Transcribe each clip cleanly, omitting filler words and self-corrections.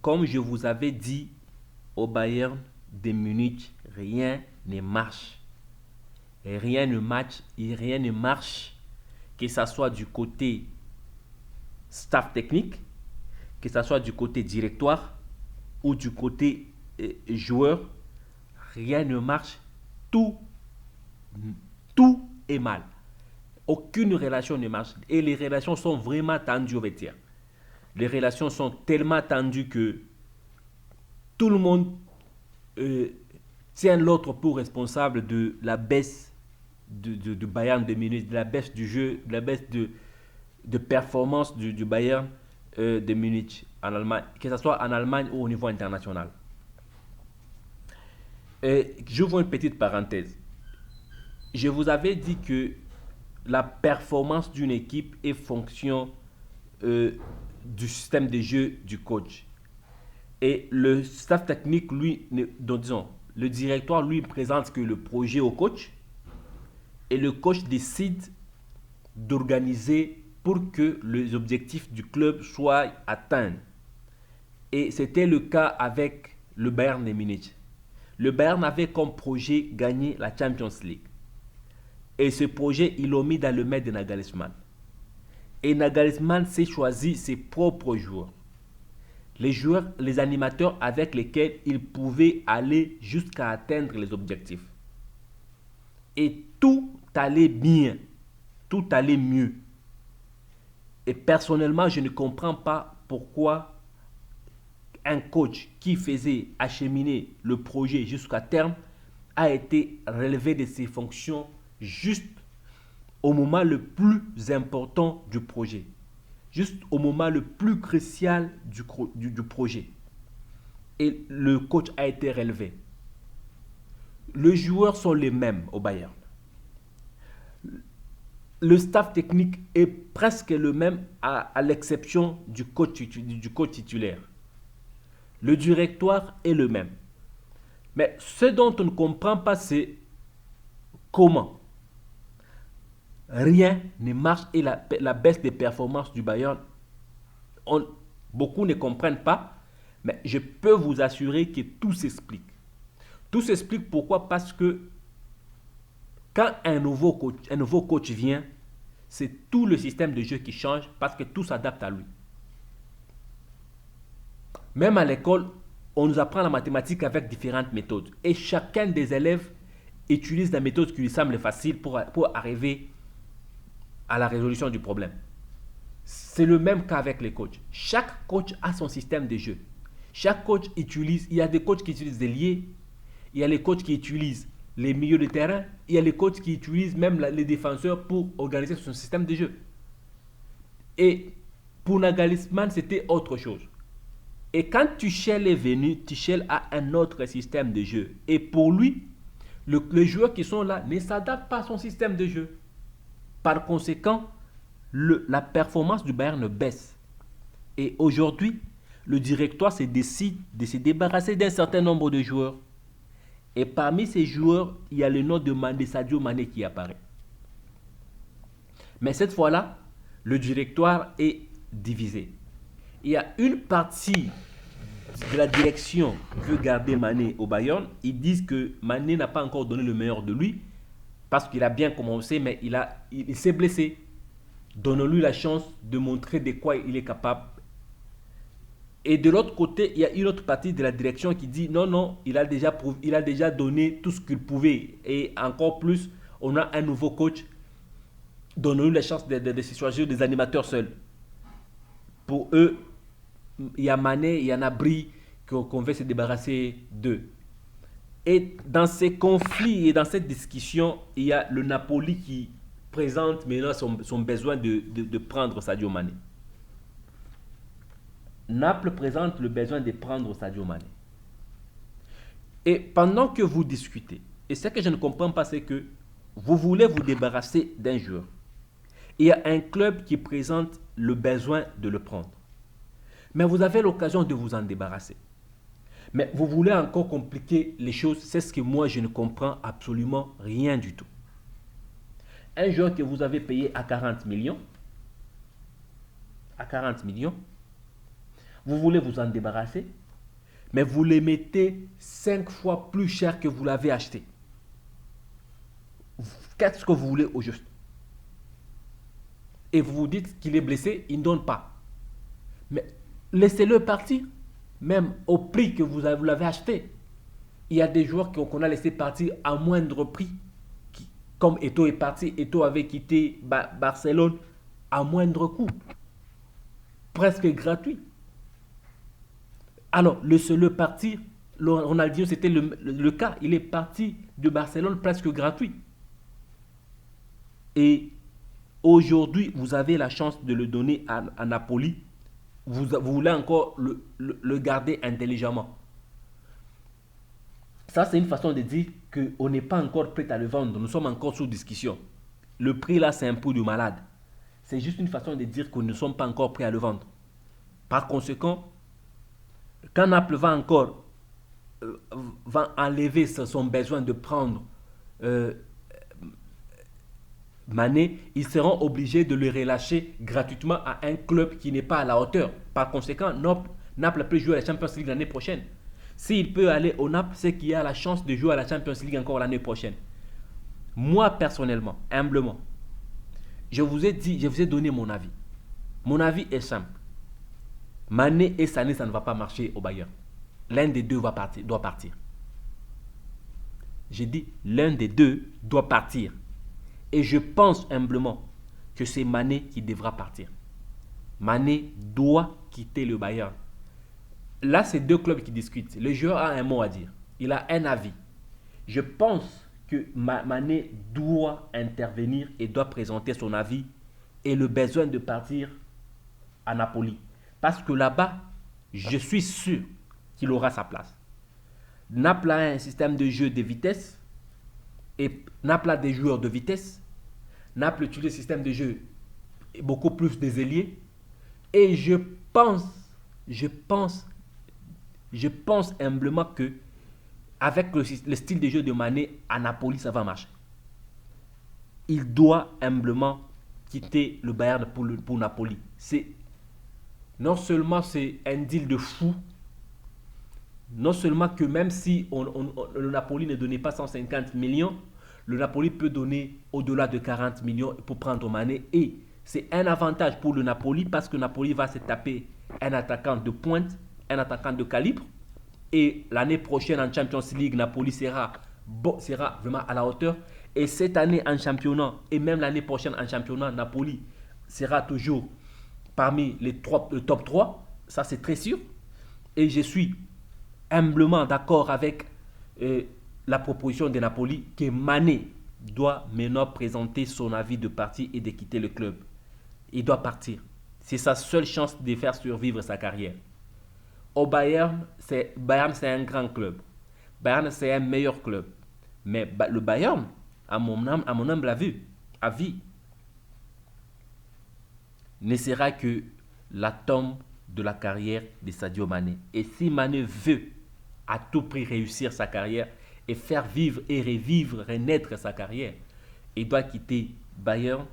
comme je vous avais dit, au Bayern de Munich, rien ne marche. Et rien ne marche, et rien ne marche, que ce soit du côté staff technique, que ce soit du côté directoire ou du côté joueur, rien ne marche. Tout, tout est mal. Aucune relation ne marche. Et les relations sont vraiment tendues au vestiaire. Les relations sont tellement tendues que tout le monde euh, tient l'autre pour responsable de la baisse de Bayern de Munich, de la baisse du jeu, de la baisse de performance du Bayern de Munich en Allemagne, que ce soit en Allemagne ou au niveau international. J'ouvre une petite parenthèse. Je vous avais dit que la performance d'une équipe est fonction euh, du système de jeu du coach. Et le staff technique, lui, donc disons, le directoire, lui, présente que le projet au coach et le coach décide d'organiser pour que les objectifs du club soient atteints. Et c'était le cas avec le Bayern de Munich. Le Bayern avait comme projet gagner la Champions League. Et ce projet, il l'a mis dans le main de Nagelsmann. Et Nagelsmann s'est choisi ses propres joueurs. Les joueurs, les animateurs avec lesquels il pouvait aller jusqu'à atteindre les objectifs. Et tout allait bien. Tout allait mieux. Et personnellement, je ne comprends pas pourquoi un coach qui faisait acheminer le projet jusqu'à terme a été relevé de ses fonctions juste au moment le plus important du projet, juste au moment le plus crucial du projet. Et le coach a été relevé. Les joueurs sont les mêmes au Bayern. Le staff technique est presque le même à l'exception du coach titulaire. Le directoire est le même. Mais ce dont on ne comprend pas, c'est comment rien ne marche et la baisse des performances du Bayern, beaucoup ne comprennent pas, mais je peux vous assurer que tout s'explique. Tout s'explique pourquoi? Parce que quand un nouveau coach vient, c'est tout le système de jeu qui change parce que tout s'adapte à lui. Même à l'école, on nous apprend la mathématique avec différentes méthodes. Et chacun des élèves utilise la méthode qui lui semble facile pour arriver à la résolution du problème. C'est le même cas avec les coachs. Chaque coach a son système de jeu. Chaque coach utilise, il y a des coachs qui utilisent des liés, il y a les coachs qui utilisent les milieux de terrain, il y a les coachs qui utilisent même les défenseurs pour organiser son système de jeu. Et pour Nagelsmann, c'était autre chose. Et quand Tuchel est venu, Tuchel a un autre système de jeu. Et pour lui, les joueurs qui sont là ne s'adaptent pas à son système de jeu. Par conséquent, la performance du Bayern baisse. Et aujourd'hui, le directoire se décide de se débarrasser d'un certain nombre de joueurs. Et parmi ces joueurs, il y a le nom de Sadio Mané qui apparaît. Mais cette fois-là, le directoire est divisé. Il y a une partie de la direction qui veut garder Mané au Bayern. Ils disent que Mané n'a pas encore donné le meilleur de lui parce qu'il a bien commencé, mais il s'est blessé. Donnons-lui la chance de montrer de quoi il est capable. Et de l'autre côté, il y a une autre partie de la direction qui dit non, non, il a déjà donné tout ce qu'il pouvait. Et encore plus, on a un nouveau coach. Donnons-lui la chance de se choisir des animateurs seuls. Pour eux, il y a Mané, il y en a Brie qu'on veut se débarrasser d'eux. Et dans ces conflits et dans cette discussion, il y a le Napoli qui présente maintenant son besoin de prendre Sadio Mané. Naples présente le besoin de prendre Sadio Mané. Et pendant que vous discutez, et ce que je ne comprends pas, c'est que vous voulez vous débarrasser d'un joueur. Il y a un club qui présente le besoin de le prendre. Mais vous avez l'occasion de vous en débarrasser. Mais vous voulez encore compliquer les choses, c'est ce que moi je ne comprends absolument rien du tout. Un joueur que vous avez payé à 40 millions, Vous voulez vous en débarrasser, mais vous les mettez 5 fois plus cher que vous l'avez acheté. Qu'est-ce que vous voulez au juste? Et vous vous dites qu'il est blessé, il ne donne pas. Mais laissez-le partir, même au prix que vous l'avez acheté. Il y a des joueurs qu'on a laissé partir à moindre prix. Comme Eto'o est parti, Eto'o avait quitté Barcelone à moindre coût. Presque gratuit. Alors, laissez-le partir. Ronaldinho, c'était le cas. Il est parti de Barcelone presque gratuit. Et aujourd'hui, vous avez la chance de le donner à Napoli. Vous voulez encore le garder intelligemment. Ça, c'est une façon de dire qu'on n'est pas encore prêt à le vendre. Nous sommes encore sous discussion. Le prix là, c'est un prix de malade. C'est juste une façon de dire que nous ne sommes pas encore prêts à le vendre. Par conséquent, quand Naples va enlever son besoin de prendre Mané, ils seront obligés de le relâcher gratuitement à un club qui n'est pas à la hauteur. Par conséquent, Naples peut jouer à la Champions League l'année prochaine. S'il peut aller au Naples, c'est qu'il a la chance de jouer à la Champions League encore l'année prochaine. Moi, personnellement, humblement, je vous ai donné mon avis. Mon avis est simple. Mané et Sané, ça ne va pas marcher au Bayern. L'un des deux doit partir. J'ai dit, l'un des deux doit partir. Et je pense humblement que c'est Mané qui devra partir. Mané doit quitter le Bayern. Là, c'est deux clubs qui discutent. Le joueur a un mot à dire. Il a un avis. Je pense que Mané doit intervenir et doit présenter son avis et le besoin de partir à Napoli. Parce que là-bas, je suis sûr qu'il aura sa place. Naples a un système de jeu de vitesse et Naples a des joueurs de vitesse. Naples utilise le système de jeu beaucoup plus des ailiers. Et je pense humblement que avec le style de jeu de Mané à Napoli, ça va marcher. Il doit humblement quitter le Bayern pour Napoli. Non seulement c'est un deal de fou, non seulement que même si le Napoli ne donnait pas 150 millions, le Napoli peut donner au-delà de 40 millions pour prendre Mané. Et c'est un avantage pour le Napoli parce que Napoli va se taper un attaquant de pointe, un attaquant de calibre. Et l'année prochaine en Champions League, Napoli sera vraiment à la hauteur. Et cette année en championnat, et même l'année prochaine en championnat, Napoli sera toujours parmi le top 3. Ça, c'est très sûr. Et je suis humblement d'accord avec la proposition de Napoli que Mané doit maintenant présenter son avis de partir et de quitter le club. Il doit partir. C'est sa seule chance de faire survivre sa carrière. Au Bayern, c'est un grand club. Bayern, c'est un meilleur club. Mais le Bayern, à mon humble avis, ne sera que la tombe de la carrière de Sadio Mané. Et si Mané veut à tout prix réussir sa carrière et faire vivre et revivre, renaître sa carrière, il doit quitter Bayern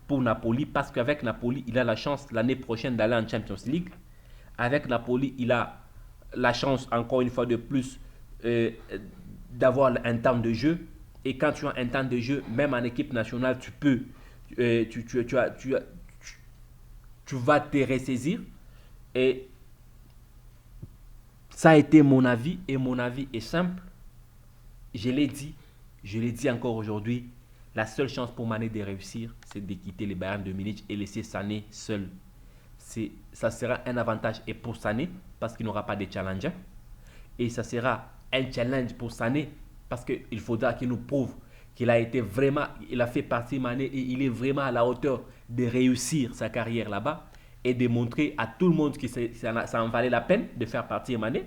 pour Napoli parce qu'avec Napoli, il a la chance l'année prochaine d'aller en Champions League. Avec Napoli, il a la chance, encore une fois de plus, d'avoir un temps de jeu. Et quand tu as un temps de jeu, même en équipe nationale, tu vas te ressaisir. Et ça a été mon avis. Et mon avis est simple. Je l'ai dit encore aujourd'hui. La seule chance pour Mané de réussir, c'est de quitter le Bayern de Munich et laisser Sané seul. Ça sera un avantage et pour Sané parce qu'il n'aura pas de challenger. Et ça sera un challenge pour Sané parce qu'il faudra qu'il nous prouve qu'il a fait partie Mané et il est vraiment à la hauteur de réussir sa carrière là-bas et de montrer à tout le monde que ça en valait la peine de faire partie Mané.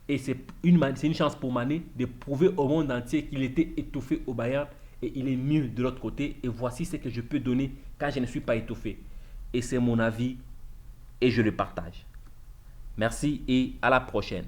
Et c'est une chance pour Mané de prouver au monde entier qu'il était étouffé au Bayern et il est mieux de l'autre côté. Et voici ce que je peux donner quand je ne suis pas étouffé. Et c'est mon avis et je le partage. Merci et à la prochaine.